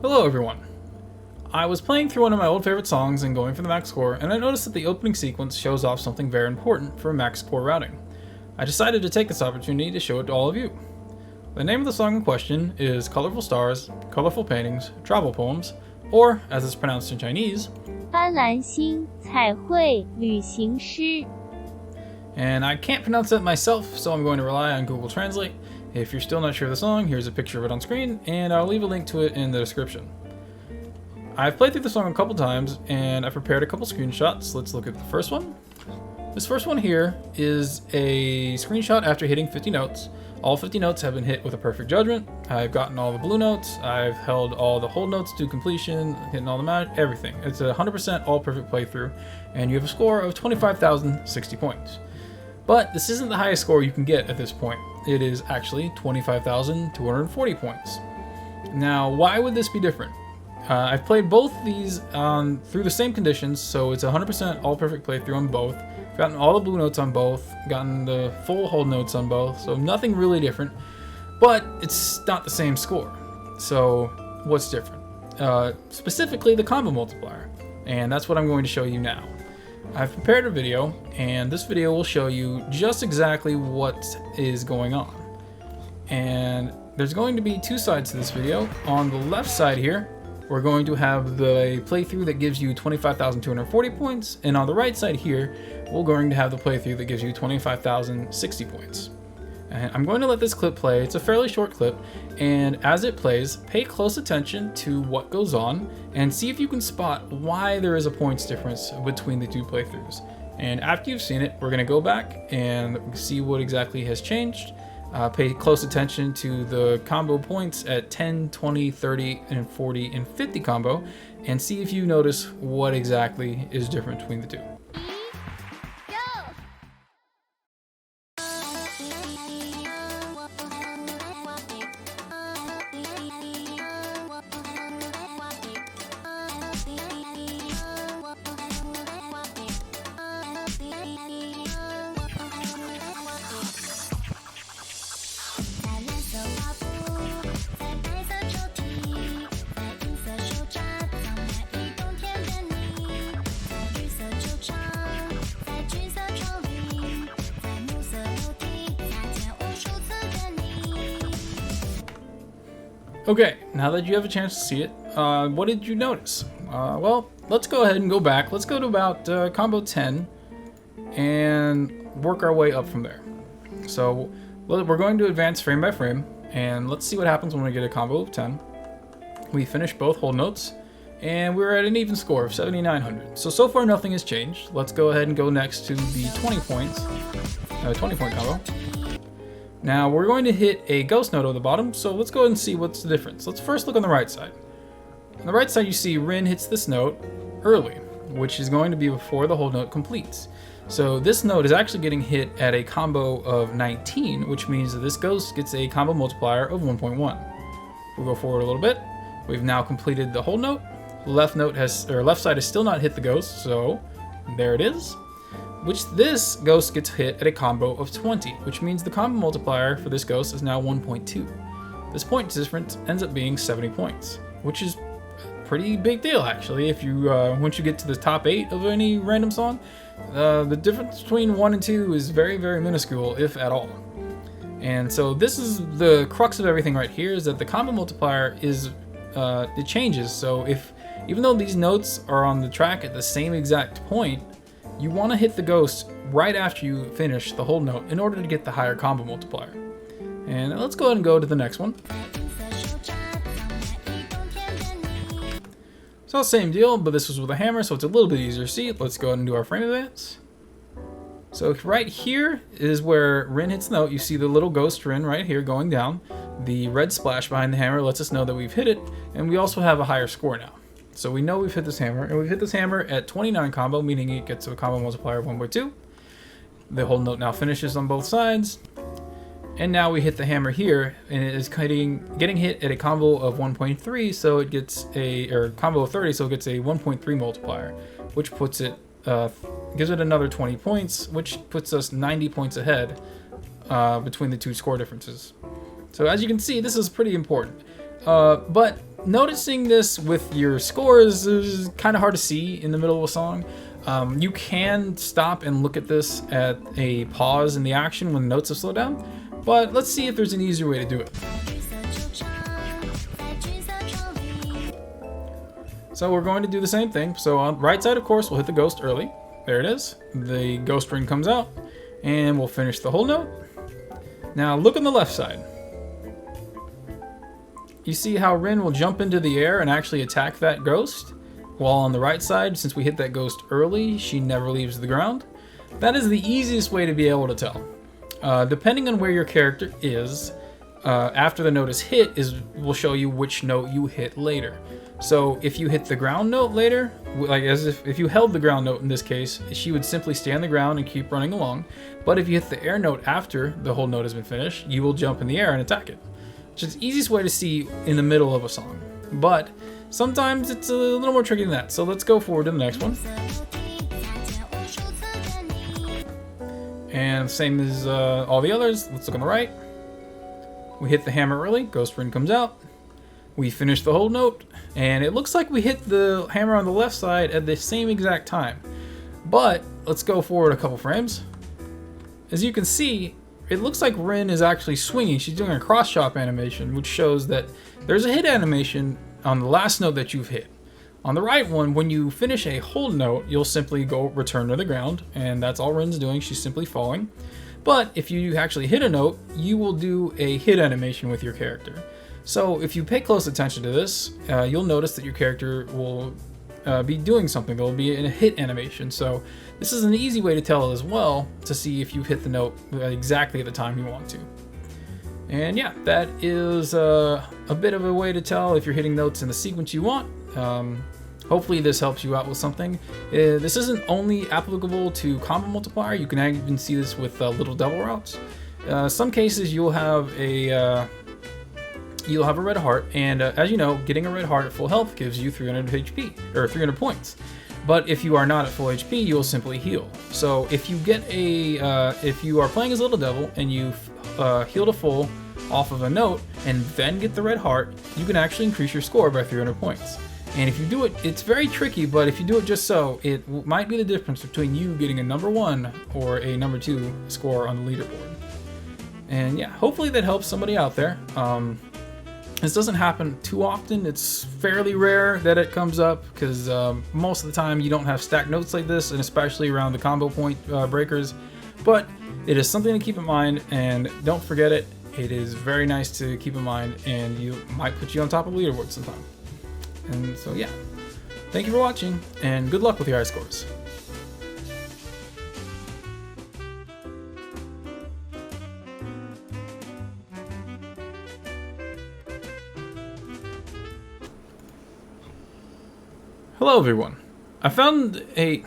Hello everyone. I was playing through one of my old favorite songs and going for the max score, and I noticed that the opening sequence shows off something very important for max score routing. I decided to take this opportunity to show it to all of you. The name of the song in question is Colorful Stars, Colorful Paintings, Travel Poems, or, as it's pronounced in Chinese, 斑斓星彩绘旅行诗. And I can't pronounce that myself, so I'm going to rely on Google Translate. If you're still not sure of the song, here's a picture of it on screen, and I'll leave a link to it in the description. I've played through the song a couple times, and I've prepared a couple screenshots. Let's look at the first one. This first one here is a screenshot after hitting 50 notes. All 50 notes have been hit with a perfect judgment. I've gotten all the blue notes, I've held all the hold notes to completion, hitting all the match, everything. It's a 100% all perfect playthrough, and you have a score of 25,060 points. But this isn't the highest score you can get at this point. It is actually 25,240 points. Now, why would this be different? I've played both these through the same conditions, so it's a 100% all perfect playthrough on both. I've gotten all the blue notes on both, gotten the full hold notes on both, so nothing really different, but it's not the same score. So what's different? Specifically the combo multiplier, and that's what I'm going to show you now. I've prepared a video, and this video will show you just exactly what is going on. And there's going to be two sides to this video. On the left side here, we're going to have the playthrough that gives you 25,240 points, and on the right side here, we're going to have the playthrough that gives you 25,060 points. And I'm going to let this clip play. It's a fairly short clip, and as it plays, pay close attention to what goes on and see if you can spot why there is a points difference between the two playthroughs. And after you've seen it, we're going to go back and see what exactly has changed. Pay close attention to the combo points at 10, 20, 30, and 40, and 50 combo, and see if you notice what exactly is different between the two. Okay, now that you have a chance to see it, what did you notice? Well, let's go ahead and go back. Let's go to about combo 10 and work our way up from there. So we're going to advance frame by frame, and let's see what happens when we get a combo of 10. We finish both hold notes, and we're at an even score of 7,900. So far nothing has changed. Let's go ahead and go next to the 20 points, 20 point combo. Now we're going to hit a ghost note on the bottom, so let's go ahead and see what's the difference. Let's first look on the right side. On the right side you see Rin hits this note early, which is going to be before the hold note completes. So this note is actually getting hit at a combo of 19, which means that this ghost gets a combo multiplier of 1.1. We'll go forward a little bit. We've now completed the hold note. Left side has still not hit the ghost, so there it is. Which this ghost gets hit at a combo of 20, which means the combo multiplier for this ghost is now 1.2. This point difference ends up being 70 points, which is a pretty big deal actually. If you once you get to the top 8 of any random song, the difference between 1 and 2 is very, very minuscule, if at all. And so this is the crux of everything right here, is that the combo multiplier is it changes. So even though these notes are on the track at the same exact point, you want to hit the ghost right after you finish the hold note in order to get the higher combo multiplier. And let's go ahead and go to the next one. So same deal, but this was with a hammer, so it's a little bit easier to see. Let's go ahead and do our frame advance. So right here is where Rin hits the note. You see the little ghost Rin right here going down. The red splash behind the hammer lets us know that we've hit it, and we also have a higher score now. So we know we've hit this hammer, and we've hit this hammer at 29 combo, meaning it gets a combo multiplier of 1.2. The hold note now finishes on both sides. And now we hit the hammer here, and it is getting hit at a combo of 1.3, so it gets or combo of 30, so it gets a 1.3 multiplier, which puts it, gives it another 20 points, which puts us 90 points ahead between the two score differences. So as you can see, this is pretty important. But noticing this with your scores is kind of hard to see in the middle of a song. You can stop and look at this at a pause in the action when the notes have slowed down, but let's see if there's an easier way to do it. So we're going to do the same thing. So on the right side, of course, we'll hit the ghost early. There it is. The ghost ring comes out, and we'll finish the whole note. Now look on the left side. You see how Rin will jump into the air and actually attack that ghost? While on the right side, since we hit that ghost early, she never leaves the ground. That is the easiest way to be able to tell. Depending on where your character is, after the note is hit, will show you which note you hit later. So if you hit the ground note later, like as if you held the ground note in this case, she would simply stay on the ground and keep running along. But if you hit the air note after the whole note has been finished, you will jump in the air and attack it. Which is the easiest way to see in the middle of a song. But sometimes it's a little more tricky than that. So let's go forward to the next one. And same as all the others, let's look on the right. We hit the hammer early, ghost ring comes out. We finish the whole note, and it looks like we hit the hammer on the left side at the same exact time. But let's go forward a couple frames. As you can see, it looks like Rin is actually swinging. She's doing a cross chop animation, which shows that there's a hit animation on the last note that you've hit. On the right one, when you finish a hold note, you'll simply go return to the ground, and that's all Rin's doing. She's simply falling. But if you actually hit a note, you will do a hit animation with your character. So if you pay close attention to this, you'll notice that your character will be doing something. There will be a hit animation. So this is an easy way to tell as well, to see if you hit the note exactly at the time you want to. And yeah, that is a bit of a way to tell if you're hitting notes in the sequence you want. Hopefully this helps you out with something. This isn't only applicable to combo multiplier. You can even see this with little double routes. Some cases you'll have a red heart, and as you know, getting a red heart at full health gives you 300 HP or 300 points. But if you are not at full HP, you'll simply heal. So if you get if you are playing as Little Devil and you heal to full off of a note and then get the red heart, you can actually increase your score by 300 points. And if you do it, it's very tricky, but if you do it just so, it might be the difference between you getting a number 1 or a number 2 score on the leaderboard. And yeah, hopefully that helps somebody out there. This doesn't happen too often. It's fairly rare that it comes up because most of the time you don't have stacked notes like this, and especially around the combo point breakers. But it is something to keep in mind, and don't forget it. It is very nice to keep in mind, and you might put you on top of leaderboard sometime. And so yeah, thank you for watching, and good luck with your high scores. Hello everyone. I found a